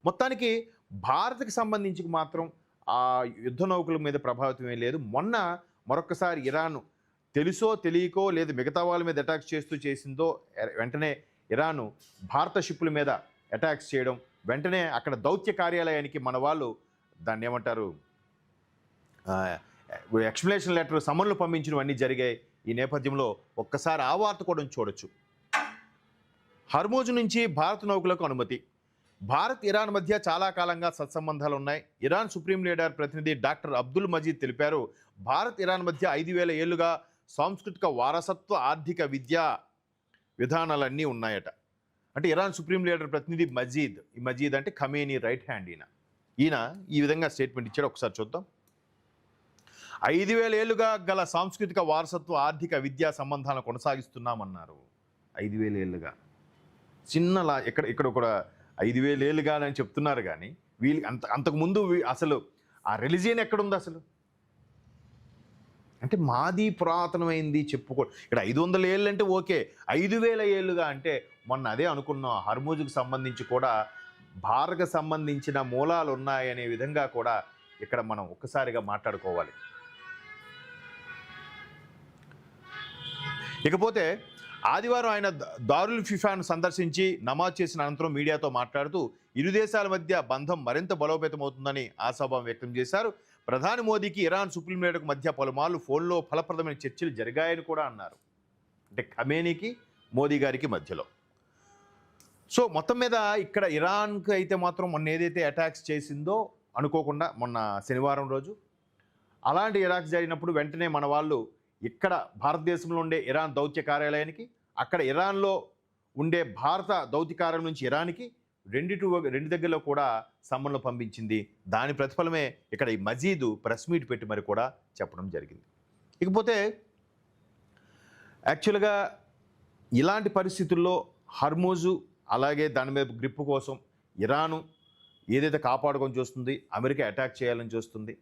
మొత్తానికి భారత్కి సంబంధించి మాత్రం ఆ యుద్ధ నౌకల మీద ప్రభావితం ఏం లేదు. మొన్న మరొకసారి ఇరాన్ తెలుసో తెలియకో లేదు మిగతా వాళ్ళ మీద అటాక్స్ చేసిందో వెంటనే ఇరాను భారత షిప్పుల మీద అటాక్స్ చేయడం, వెంటనే అక్కడ దౌత్య కార్యాలయానికి మన వాళ్ళు దాన్ని ఏమంటారు ఎక్స్ప్లెనేషన్ లెటర్ సమన్లు పంపించినవన్నీ జరిగాయి. ఈ నేపథ్యంలో ఒక్కసారి ఆ వార్త కూడా చూడొచ్చు. హర్మూజ్ నుంచి భారత నౌకలకు అనుమతి. భారత్ ఇరాన్ మధ్య చాలా కాలంగా సత్సంబంధాలు ఉన్నాయి. ఇరాన్ సుప్రీం లీడర్ ప్రతినిధి డాక్టర్ అబ్దుల్ మజీద్ తెలిపారు, భారత్ ఇరాన్ మధ్య 5,000 ఏళ్లుగా సాంస్కృతిక వారసత్వ ఆర్థిక విద్యా విధానాలన్నీ ఉన్నాయట. అంటే ఇరాన్ సుప్రీం లీడర్ ప్రతినిధి మజీద్, ఈ మజీద్ అంటే ఖమేనీ రైట్ హ్యాండ్. ఈయన ఈ విధంగా స్టేట్మెంట్ ఇచ్చాడు. ఒకసారి చూద్దాం. 5,000 ఏళ్లుగా గల సాంస్కృతిక వారసత్వ ఆర్థిక విద్యా సంబంధాలను కొనసాగిస్తున్నామన్నారు. 5,000 ఏళ్ళుగా చిన్నలా ఇక్కడ కూడా 5,000 ఏళ్ళుగా అని చెప్తున్నారు. కానీ వీళ్ళు అంతకుముందు అసలు ఆ రిలీజియన్ ఎక్కడుంది అసలు? అంటే మాది పురాతనమైంది చెప్పుకో. ఇక్కడ 500 ఏళ్ళు అంటే ఓకే, 5,000 ఏళ్ళుగా అంటే మొన్న అదే అనుకున్నాం. హర్మూజ్కి సంబంధించి కూడా భారత్కి సంబంధించిన మూలాలు ఉన్నాయనే విధంగా కూడా ఇక్కడ మనం ఒక్కసారిగా మాట్లాడుకోవాలి. ఇకపోతే ఆదివారం ఆయన దారుల్ ఫిఫాను సందర్శించి నమాజ్ చేసిన అనంతరం మీడియాతో మాట్లాడుతూ ఇరు దేశాల మధ్య బంధం మరింత బలోపేతమవుతుందని ఆశాభావం వ్యక్తం చేశారు. ప్రధాని మోదీకి ఇరాన్ సుప్రీం లీడర్కు మధ్య పలుమార్లు ఫోన్లో ఫలప్రదమైన చర్చలు జరిగాయని కూడా అన్నారు. అంటే ఖమేనీకి మోదీ గారికి మధ్యలో. సో మొత్తం మీద ఇక్కడ ఇరాన్కి అయితే మాత్రం మొన్న ఏదైతే అటాక్స్ చేసిందో అనుకోకుండా మొన్న శనివారం రోజు అలాంటి అటాక్స్ జరిగినప్పుడు వెంటనే మన వాళ్ళు ఇక్కడ భారతదేశంలో ఉండే ఇరాన్ దౌత్య కార్యాలయానికి, అక్కడ ఇరాన్లో ఉండే భారత దౌత్య కార్యాలయం నుంచి ఇరాన్కి రెండు దగ్గరలో కూడా సమ్మన్లు పంపించింది. దాని ప్రతిఫలమే ఇక్కడ ఈ మజీదు ప్రెస్ మీట్ పెట్టి మరి కూడా చెప్పడం జరిగింది. ఇకపోతే యాక్చువల్గా ఇలాంటి పరిస్థితుల్లో హర్మూజు అలాగే దాని మీద గ్రిప్పు కోసం ఇరాను ఏదైతే కాపాడుకొని చూస్తుంది, అమెరికా అటాక్ చేయాలని చూస్తుంది.